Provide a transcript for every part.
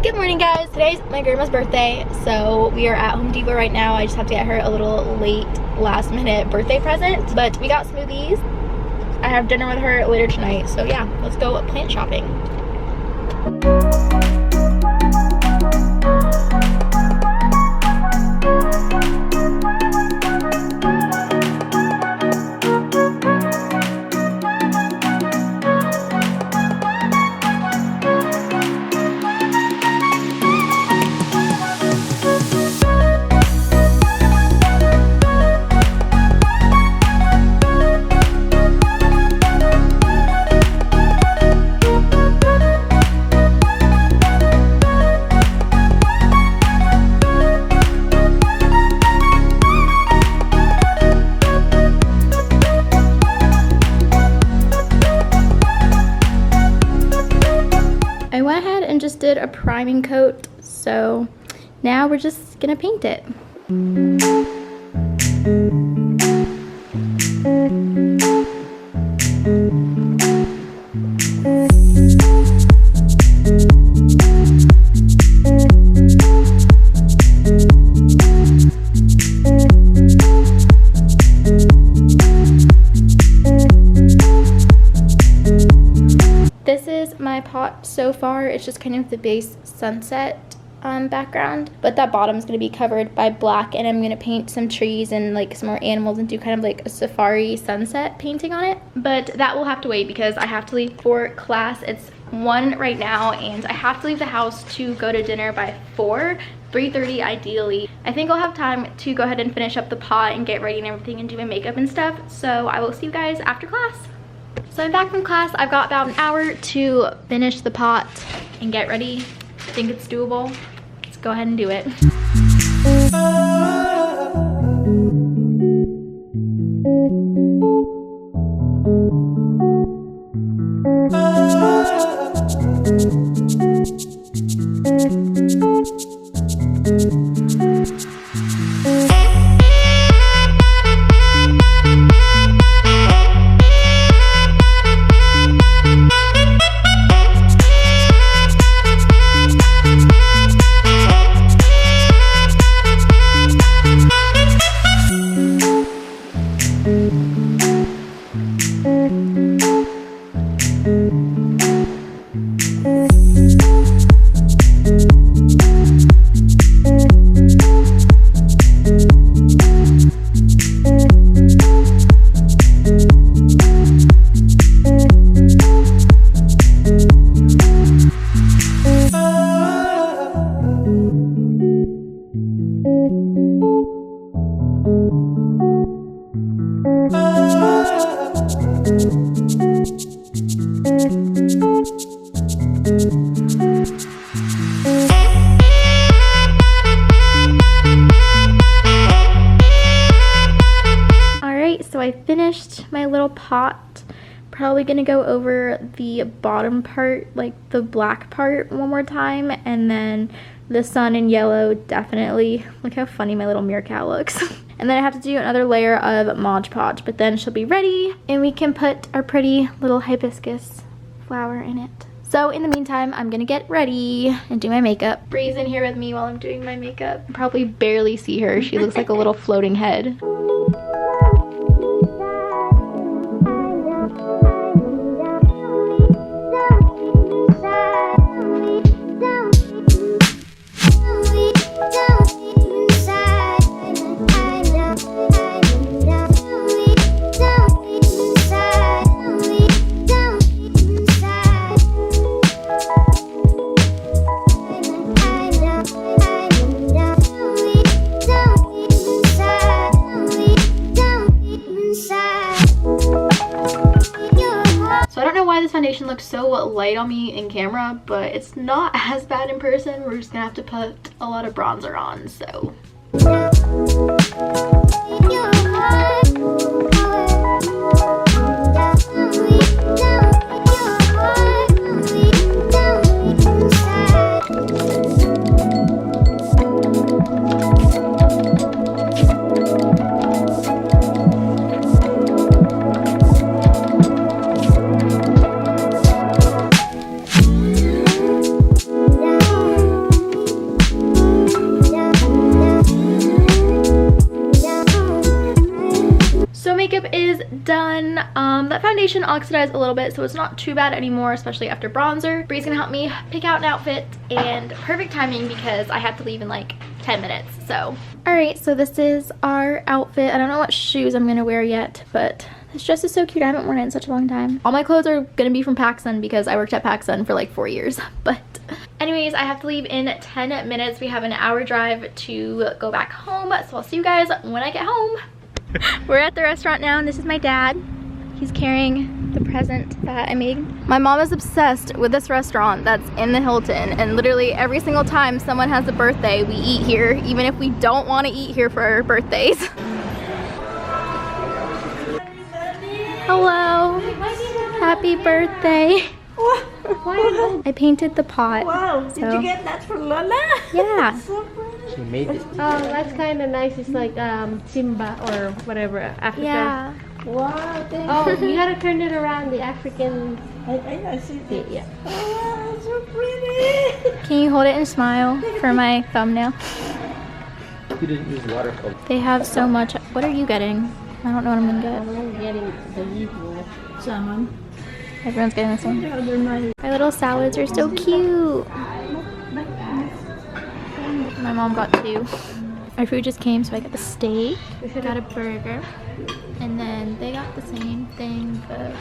Good morning, guys. Today's my grandma's birthday, so we are at Home Depot right now. I just have to get her a little late last minute birthday present, but we got smoothies. I have dinner with her later tonight, so yeah, let's go plant shopping. Just did a priming coat, so now we're just gonna paint it. This is my pot so far. It's just kind of the base sunset background, but that bottom is going to be covered by black, and I'm going to paint some trees and like some more animals and do kind of like a safari sunset painting on it. But that will have to wait because I have to leave for class. It's 1 right now, and I have to leave the house to go to dinner by 3:30 ideally. I think I'll have time to go ahead and finish up the pot and get ready and everything and do my makeup and stuff, so I will see you guys after class. So I'm back from class. I've got about an hour to finish the pot and get ready. I think it's doable. Let's go ahead and do it. So I finished my little pot. Probably gonna go over the bottom part, like the black part, one more time, and then the sun in yellow, definitely. Look how funny my little meerkat looks. And then I have to do another layer of Mod Podge, but then she'll be ready and we can put our pretty little hibiscus flower in it. So in the meantime, I'm gonna get ready and do my makeup. Bree's in here with me while I'm doing my makeup. You probably barely see her. She looks like a little floating head. Foundation looks so light on me in camera, but it's not as bad in person. We're just gonna have to put a lot of bronzer on, so. done. That foundation oxidized a little bit, so it's not too bad anymore, especially after bronzer. Bree's gonna help me pick out an outfit, and perfect timing because I have to leave in like 10 minutes, so. All right, so this is our outfit. I don't know what shoes I'm gonna wear yet, but this dress is so cute. I haven't worn it in such a long time. All my clothes are gonna be from PacSun because I worked at PacSun for like 4 years, but anyways, I have to leave in 10 minutes. We have an hour drive to go back home, so I'll see you guys when I get home. We're at the restaurant now, and this is my dad. He's carrying the present that I made. My mom is obsessed with this restaurant that's in the Hilton, and literally every single time someone has a birthday, we eat here, even if we don't want to eat here for our birthdays. Hello. Happy birthday. I painted the pot. Wow, so. did you get that from Lola? Yeah. So pretty. She made it. Oh, that's kind of nice. It's like Simba or whatever, Africa. Yeah. Wow, thank Oh, you. you gotta turn it around, the African. I see that. Yeah. Oh, so pretty. Can you hold it and smile for my thumbnail? You didn't use watercolor. They have so much. What are you getting? I don't know what I'm gonna get. I'm getting the usual. Salmon. Everyone's getting this one. Yeah, they're nice. My little salads are so cute. My mom got 2. Our food just came, so I got the steak. I got a burger. And then they got the same thing, but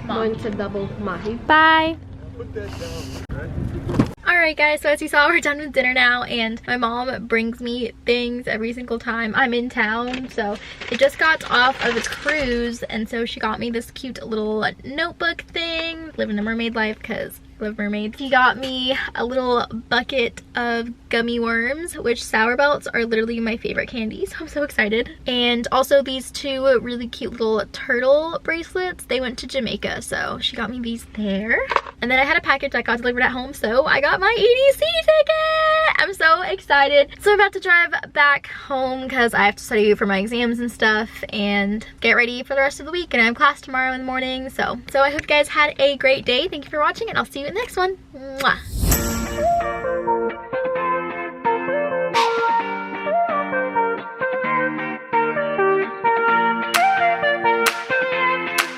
One's a double mahi. bye. Put that down, right? Alright guys, so as you saw, we're done with dinner now, and my mom brings me things every single time I'm in town. So it just got off of its cruise, and so she got me this cute little notebook thing. Living a mermaid life because Live Mermaid. He got me a little bucket of gummy worms, which sour belts are literally my favorite candy, so I'm so excited. And also these 2 really cute little turtle bracelets. They went to Jamaica, so she got me these there. And then I had a package that got delivered at home, so I got my EDC ticket! I'm so excited. So I'm about to drive back home because I have to study for my exams and stuff and get ready for the rest of the week, and I have class tomorrow in the morning. So I hope you guys had a great day. Thank you for watching, and I'll see you in the next one. Mwah.